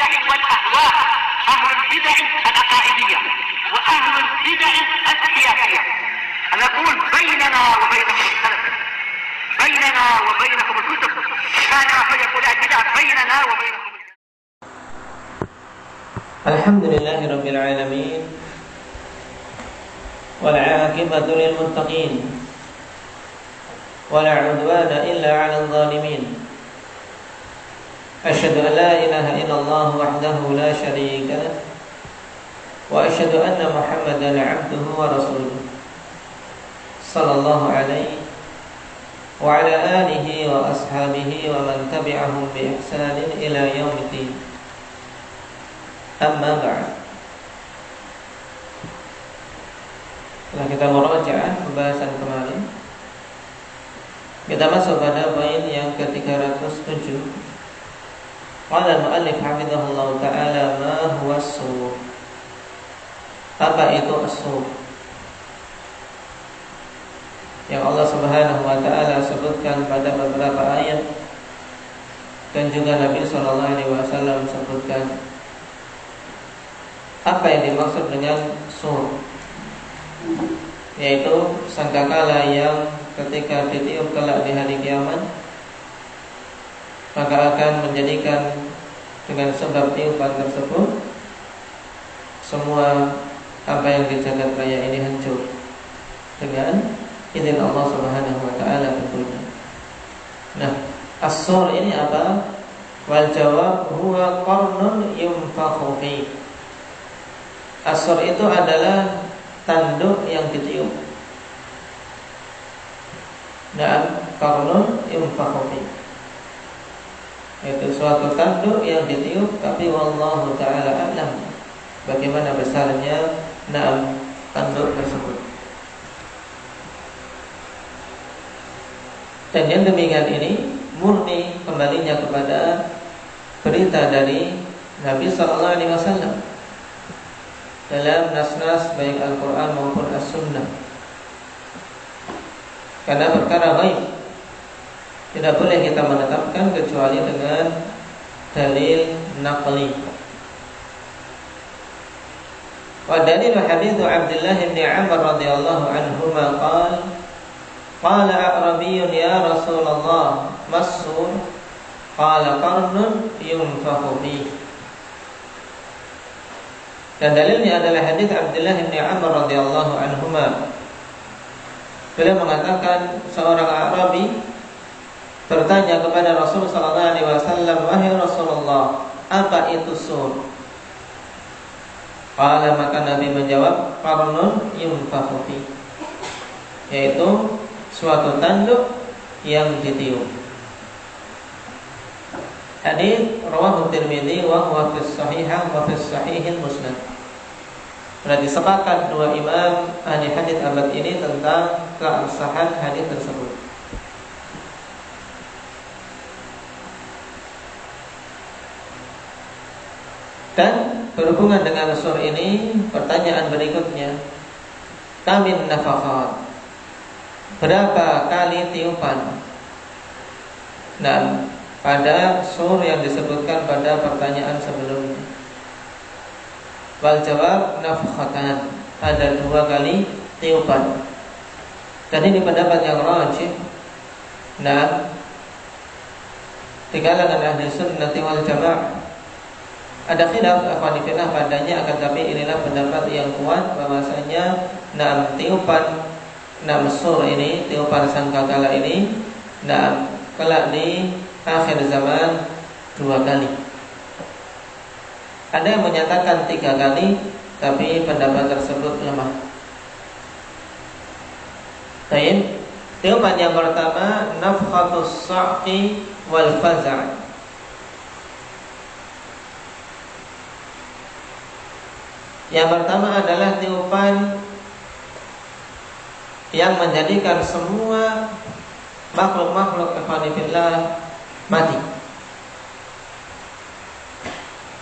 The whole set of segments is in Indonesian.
البدع والأهواء، أهل البدع العقائدية وأهل البدع السياسية. نقول بيننا وبينكم السلف، بيننا وبينكم الكتب، كان فيقول البدع بيننا وبينكم. الحمد لله رب العالمين والعاقبة للمتقين ولا عدوان إلا على الظالمين. أشهد أن لا إله إلا الله وحده لا شريك له وأشهد أن محمدا عبده ورسوله صلى الله عليه وعلى آله وأصحابه ومن تبعهم بإحسان إلى يوم الدين. Amma ba'd. Setelah kita murajaah pembahasan kemarin, kita masuk pada poin yang ke-307. Qala al-mu'allif hafizahullah ta'ala, ma huwa as-sur? Apa itu as-sur? Yang Allah Subhanahu wa ta'ala sebutkan pada beberapa ayat dan juga Nabi sallallahu alaihi wasallam sebutkan. Apa yang dimaksud dengan sur? Yaitu sangkakala yang ketika ditiup kelak di hari kiamat, maka akan menjadikan dengan sebab tiupan tersebut semua apa yang di jagat raya ini hancur dengan izin Allah Subhanahu wa ta'ala tentunya. Nah, as-sur ini apa? Wal jawab huwa qarnun yunfakhu fihi. As-sur itu adalah tanduk yang ditiup. Dan qarnun yunfakhu fihi, itu suatu tanduk yang ditiup, tapi wallahu ta'ala a'lam bagaimana besarnya tanduk tersebut. Dan yang demikian ini murni kembalinya kepada berita dari Nabi sallallahu alaihi wasallam dalam nas-nas baik Al-Quran maupun As-Sunnah. Karena perkara ghaib tidak boleh kita menetapkan kecuali dengan dalil naqli. Wa dalil hadits Abdullah bin Amr radhiyallahu anhuma qala a'rabiyyun ya Rasulullah mas-sur? Qala qarnun yunfakhu fihi. Dan dalilnya adalah hadis Abdullah bin Amr radhiyallahu anhuma. Beliau mengatakan seorang Arabi bertanya kepada Rasul sallallahu alaihi wasallam, "Wahai Rasulullah, apa itu sur?" Qala, maka Nabi menjawab, "Qarnun yunfakhu fi," yaitu suatu tanduk yang ditiup. Hadis rawahu Tirmidzi wa huwa fi sahihah wa fi sahihil musnad. Berarti sepakat dua imam ahli hadis abad ini tentang keabsahan hadis tersebut. Dan berhubungan dengan sur ini, pertanyaan berikutnya, kamin nafakhat, berapa kali tiupan? Nah, pada sur yang disebutkan pada pertanyaan sebelumnya. Wal jawab nafkhatan, ada 2 kali tiupan. Dan ini pendapat yang rajih. Nah, di kalangan ahli sunnati wal jamaah ada khilaf akhwanifillah padanya, akan tapi inilah pendapat yang kuat bahwasanya tiupan sur ini, tiupan sangkakala ini kelak di akhir zaman 2 kali. Ada yang menyatakan 3 kali, tapi pendapat tersebut lemah. Baik, tiupan yang pertama nafkhatus sa'qi wal faza'. Yang pertama adalah tiupan yang menjadikan semua makhluk-makhluk ikhwanifillah mati.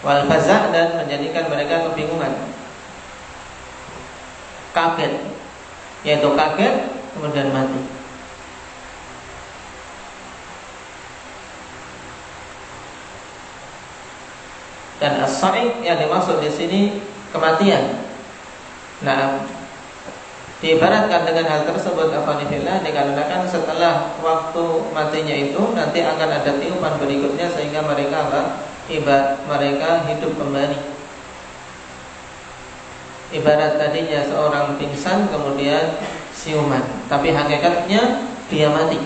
Wal faza', dan menjadikan mereka kebingungan, kaget, yaitu kaget kemudian mati. Dan as-sa'iq yang dimaksud di sini kematian. Nah, diibaratkan dengan hal tersebut afanifillah, dikarenakan setelah waktu matinya itu nanti akan ada tiupan berikutnya sehingga mereka mereka hidup kembali. Ibarat tadinya seorang pingsan kemudian siuman, tapi hakikatnya dia mati.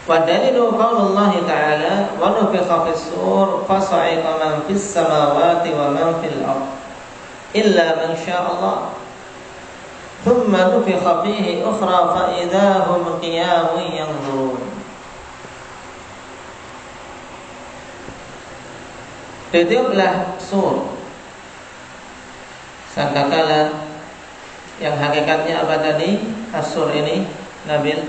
Wa dalilu qaulullah ta'ala wa nufikha fis sur fasa'iqa man fis samawati wa man fil ard illa man syaa Allah thumma nufikha fihi ukhra fa idza hum qiyamun yanzurun. Ditiuplah sur sangkakala yang hakikatnya apa tadi? As-sur ini Nabil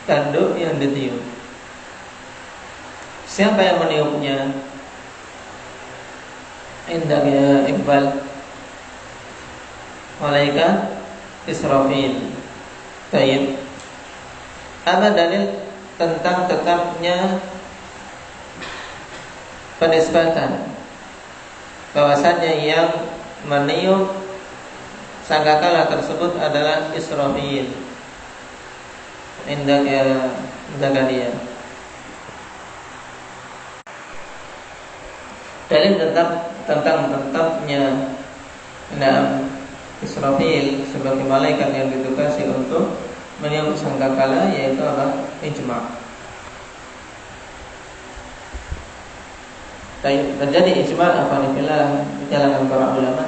tanduk yang ditiup. Siapa yang meniupnya? Indah ya Iqbal. Malaikat Israfil. Baik. Apa dalil tentang tetapnya penisbatan bahwasanya yang meniup sangkakala tersebut adalah Israfil? Indah dia. Dalil tentang tetapnya Israfil sebagai malaikat yang ditugasi untuk meniup sangkakala yaitu apa? Ijma'. Terjadi ijma' afanillah di kalangan para ulama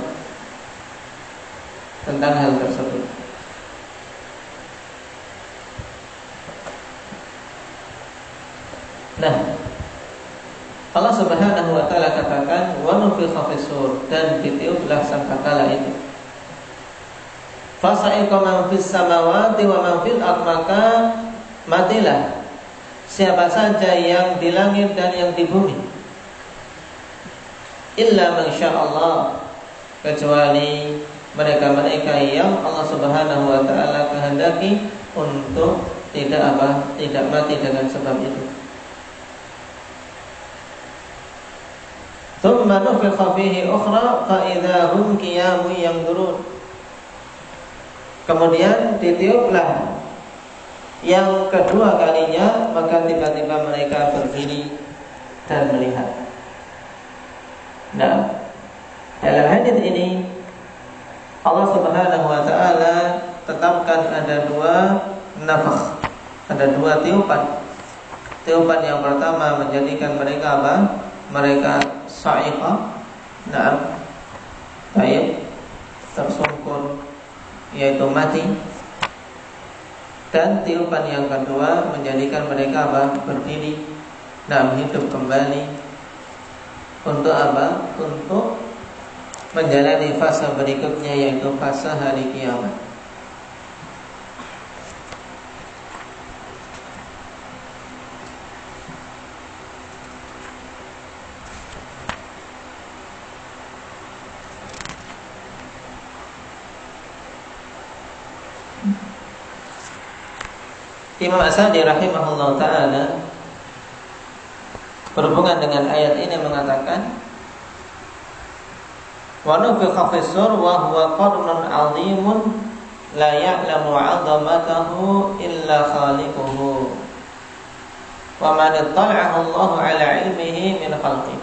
tentang hal tersebut. Nah, Allah Subhanahu wa taala katakan wa nufikha fis-sur, dan ditiuplah sangkakala itu. Fasa'iqa man fis samawati wa man fil ardh, maka matilah siapa saja yang di langit dan yang di bumi. Illa man syaa Allah, kecuali mereka-mereka yang Allah Subhanahu wa taala kehendaki untuk tidak mati dengan sebab itu. Thumma nufikha fihi ukhra fa idza hum qiyamun yanzurun. Kemudian ditiuplah yang kedua kalinya, maka tiba-tiba mereka berdiri dan melihat. Nah, dalam hadis ini Allah Subhanahu wa taala tetapkan ada dua nafakh, ada dua tiupan. Tiupan yang pertama menjadikan mereka apa? Mereka sa'iqah, baik, tersungkur, yaitu mati. Dan tiupan yang kedua menjadikan mereka apa? Berdiri, hidup kembali. Untuk apa? Untuk menjalani fase berikutnya, yaitu fase hari kiamat. Imam As-Sa'di rahimahullah ta'ala berhubungan dengan ayat ini mengatakan wa nufikha fis-sur wa huwa qarnun 'azimun la ya'lamu 'azamatahu illa khaliquhu wa man ittala'a Allah 'ala 'ilmihi min khalqihi.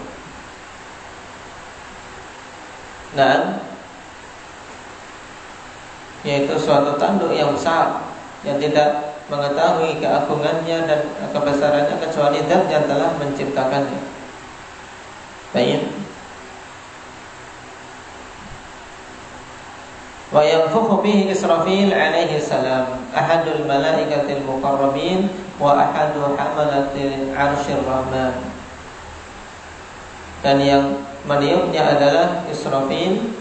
Dan yaitu suatu tanduk yang besar yang tidak mengetahui keagungannya dan kebesarannya kecuali Zat yang telah menciptakannya. Baik. Wa yanfukhu bihi Israfil alaihi salam, ahadul malaikatil muqarrabin wa ahadu hamalatil 'arsyir rahman. Dan yang meniupnya adalah Israfil,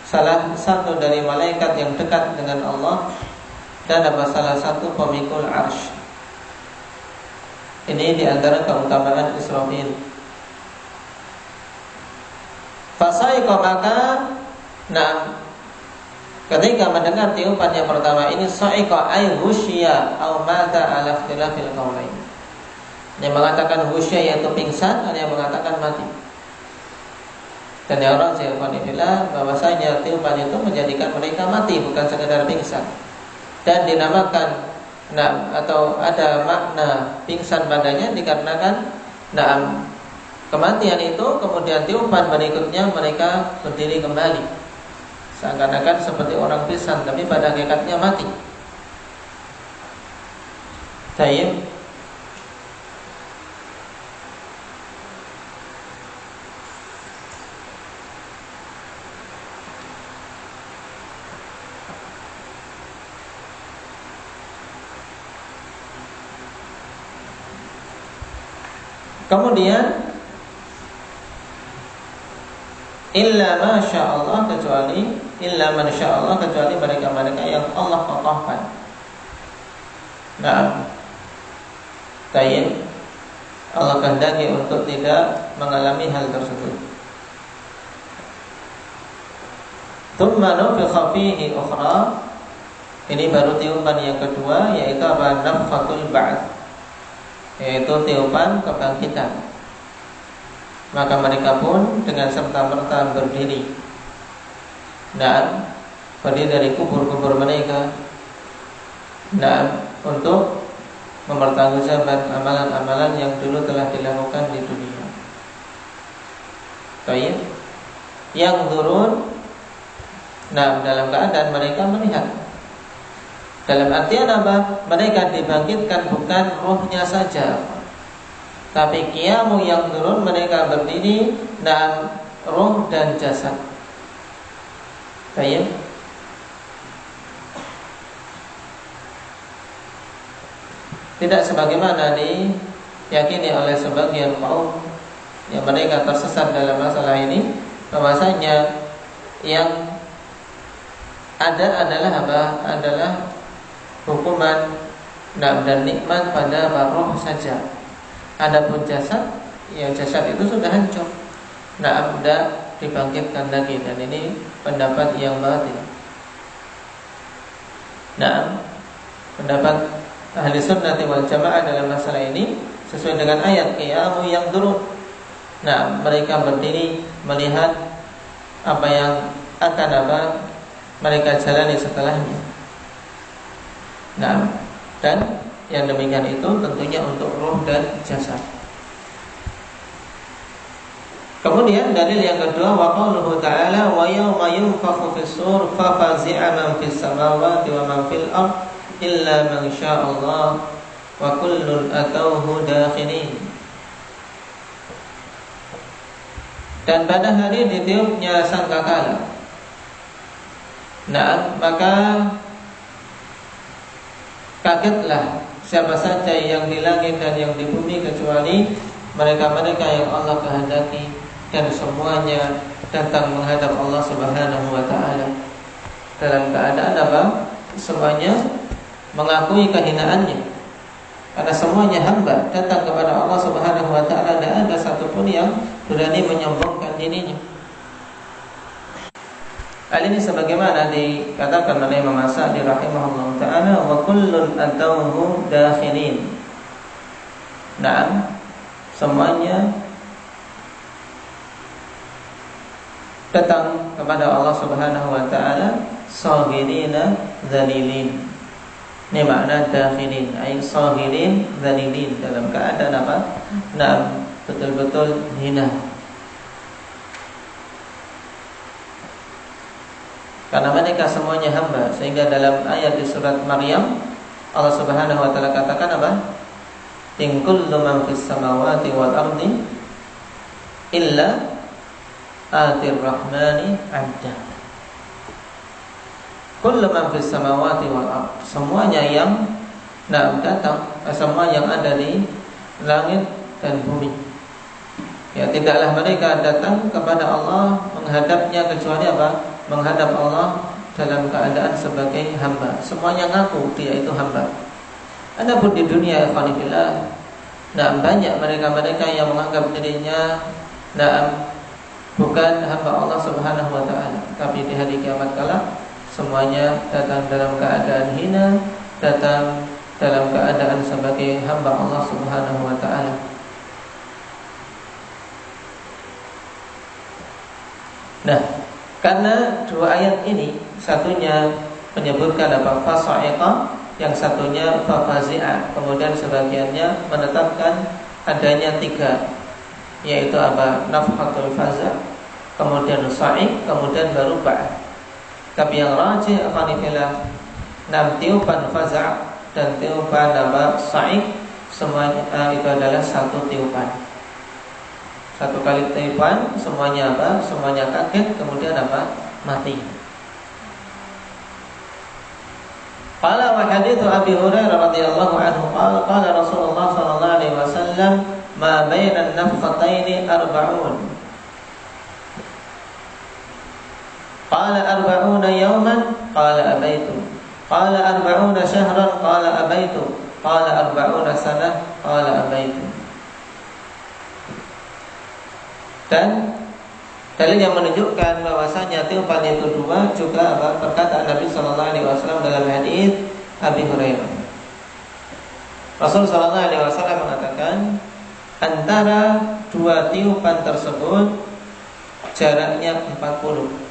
salah satu dari malaikat yang dekat dengan Allah, dan salah satu pemikul arsy. Ini diantara keutamaan Israfil. Fasaiqa, maka Ketika mendengar tiupan yang pertama ini, sa'iqa ay husya au mata ala ikhtilafil qaulain. Yang mengatakan husya yaitu pingsan, ada yang mengatakan mati. Dan yang rajih bahwasanya tiupan itu menjadikan mereka mati, bukan sekedar pingsan. Dan dinamakan atau ada makna pingsan padanya dikarenakan kematian itu kemudian tiupan berikutnya mereka berdiri kembali. Seakan-akan seperti orang pingsan, tapi pada hakikatnya mati. Tayyib. Kemudian illa masya Allah kecuali mereka-mereka yang Allah kokohkan. Tayyib, Allah kehendaki untuk tidak mengalami hal tersebut. Tsumma nufikha fihi ukhra. Ini baru tiupan yang kedua, yaitu apa? Nafkhatul ba'ts, yaitu tiupan kebangkitan. Maka mereka pun dengan serta-merta berdiri dan berdiri dari kubur-kubur mereka untuk mempertanggungjawabkan amalan-amalan yang dulu telah dilakukan di dunia. Baik. Yang turun dalam keadaan mereka melihat. Dalam artian apa? Mereka dibangkitkan bukan rohnya saja, tapi qiyamu yang turun, mereka berdiri dan roh dan jasad. Baik. Tidak sebagaimana diyakini oleh sebagian kaum yang mereka tersesat dalam masalah ini, bahwasanya yang ada adalah apa? Adalah hukuman dan nikmat pada roh saja. Adapun jasad, yang jasad itu sudah hancur, tidak dibangkitkan lagi, dan ini pendapat yang batil. Pendapat ahli sunnati wal jamaah dalam masalah ini sesuai dengan ayat qiyamu yang turun. Mereka berdiri melihat apa yang akan mereka jalani setelahnya. Dan yang demikian itu tentunya untuk roh dan jasad. Kemudian dalil yang kedua, wa qauluhu ta'ala wa yawma yunfakhu fis-sur fa fazi'a man fis samawati wa man fil ard illa man sya'allah wa kullun atauhu dakhilin. Dan pada hari ditiupnya sangkakala, maka kagetlah siapa saja yang di langit dan yang di bumi, kecuali mereka-mereka yang Allah kehendaki, dan semuanya datang menghadap Allah Subhanahu wa taala dalam keadaan apa? Semuanya mengakui kehinaannya, karena semuanya hamba datang kepada Allah Subhanahu wa taala, tidak ada satupun yang berani menyombongkan dirinya. Hal ini sebagaimana dikatakan oleh Imam As-Sa'di rahimahullah ta'ala, wa kullun atauhu dakhilin. Semuanya datang kepada Allah Subhanahu wa ta'ala saghirina dzalilin. Ini makna dakhilin, ay sahirin dzalilin, dalam keadaan apa? Betul-betul hina. Karena mereka semuanya hamba, sehingga dalam ayat di surat Maryam Allah Subhanahu wa taala katakan apa? In kullu man fis samawati wal ardi illa atir rahmani 'abda. Kullu man fis samawati wal ard, semuanya yang datang, semua yang ada di langit dan bumi, ya tidaklah mereka datang kepada Allah menghadapnya kecuali apa? Menghadap Allah dalam keadaan sebagai hamba. Semuanya ngaku dia itu hamba. Adapun di dunia ikhwanillah, banyak mereka-mereka yang menganggap dirinya bukan hamba Allah Subhanahu wa taala, tapi di hari kiamat kala semuanya datang dalam keadaan hina, datang dalam keadaan sebagai hamba Allah Subhanahu wa ta'ala. Nah, karena dua ayat ini, satunya menyebutkan apa? Fasa'iqah, yang satunya fafazi'ah. Kemudian sebagiannya menetapkan adanya tiga, yaitu apa? Nafhatul faza', kemudian sa'iq, kemudian baru ba'ah. Tapi yang rajih afanifillah, 6 tiupan faza' dan tiupan apa? Sa'iq, semuanya itu adalah satu tiupan. Satu kali tiupan, semuanya apa? Semuanya kaget, kemudian apa? Mati. Qala wa hadithu Abi Hurairah radhiyallahu anhu qala Rasulullah sallallahu alaihi wasallam ma baina an-nafkhataini arba'un. Qala arba'una yawman qala abaitu. Qala arba'una shahran qala abaitu. Qala arba'una sanah qala abaitu. Dan dalil yang menunjukkan bahwasanya tiupan itu dua juga apa? Perkataan Nabi sallallahu alaihi wasallam dalam hadis Abi Hurairah. Rasul sallallahu alaihi wasallam mengatakan antara dua tiupan tersebut jaraknya 40.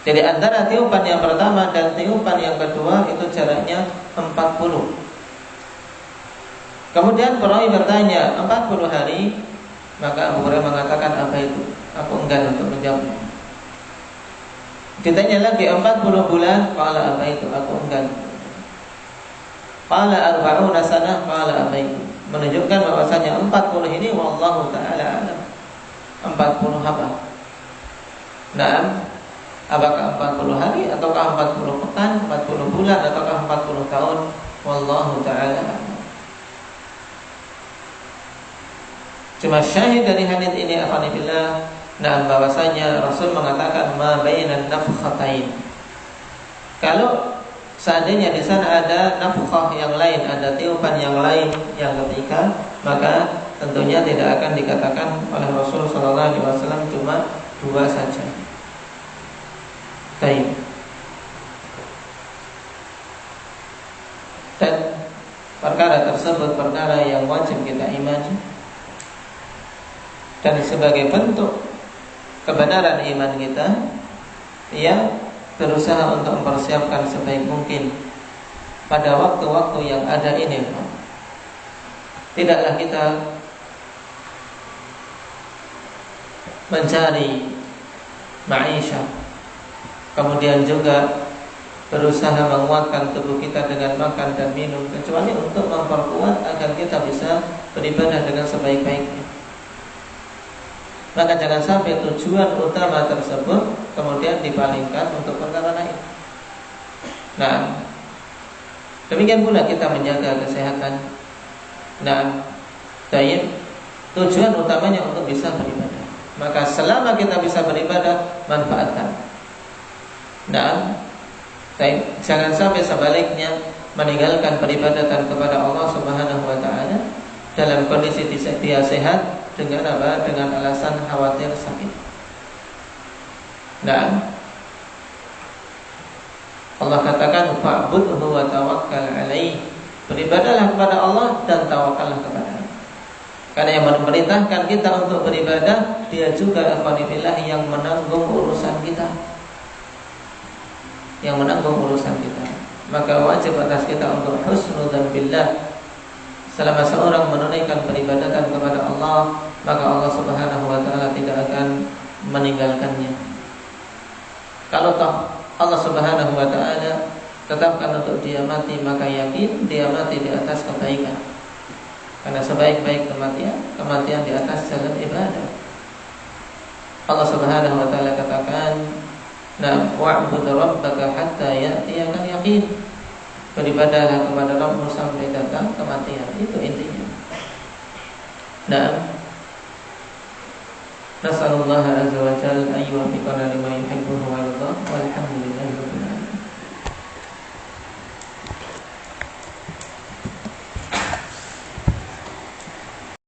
Jadi antara tiupan yang pertama dan tiupan yang kedua itu jaraknya 40. Kemudian perawi bertanya, 40 hari? Maka Abu Hurairah mengatakan, apa itu? Aku enggan untuk menjawabnya. Ditanya lagi, 40 bulan? Qala apa itu? Aku enggan. Qala arba'una sanah? Qala apa itu? Menunjukkan bahwasanya 40 ini wallahu ta'ala alam. 40 apa? Nah, apakah 40 hari ataukah 40 pekan, 40 bulan ataukah 40 tahun? Wallahu ta'ala alam. Cuma syahid dari hadis ini afanillah, nah bahwasanya Rasul mengatakan ma bainan nafkhatain. Kalau seandainya di sana ada nafkhah yang lain, ada tiupan yang lain yang ketiga, maka tentunya tidak akan dikatakan oleh Rasul sallallahu alaihi wasallam cuma dua saja. Baik. Dan perkara tersebut perkara yang wajib kita imani. Dan sebagai bentuk kebenaran iman kita, ya berusaha untuk mempersiapkan sebaik mungkin pada waktu-waktu yang ada ini. Tidaklah kita mencari ma'isyah, kemudian juga berusaha menguatkan tubuh kita dengan makan dan minum, kecuali untuk memperkuat agar kita bisa beribadah dengan sebaik-baiknya. Maka jangan sampai tujuan utama tersebut kemudian dipalingkan untuk perkara lain. Nah, demikian pula kita menjaga kesehatan. Nah, tujuan utamanya untuk bisa beribadah. Maka selama kita bisa beribadah, manfaatkan. Nah, jangan sampai sebaliknya meninggalkan peribadatan kepada Allah Subhanahu wa ta'ala dalam kondisi dia sehat dengan apa? Dengan alasan khawatir sakit. Nah, Allah katakan fa'budhu wa tawakkal alaih. Beribadahlah kepada Allah dan tawakallah kepada-Nya. Karena yang memerintahkan kita untuk beribadah, Dia juga akhwanillah yang menanggung urusan kita. Yang menanggung urusan kita. Maka wajib atas kita untuk husnudzan billah. Selama seorang menunaikan peribadatan kepada Allah, maka Allah Subhanahu wa ta'ala tidak akan meninggalkannya. Kalau toh Allah Subhanahu wa ta'ala tetapkan untuk dia mati, maka yakin dia mati di atas kebaikan. Karena sebaik-baik kematian di atas jalan ibadah. Allah Subhanahu wa ta'ala katakan, "Nah, wa'bud rabbaka hatta ya'tiyakal yaqin." Beribadahlah kepada Rabbmu sampai datang kematian. Itu intinya. Nah, nasallallahu azza wa jalla an yuwaffiqana lima yuhibbu wa yarda. Walhamdulillah.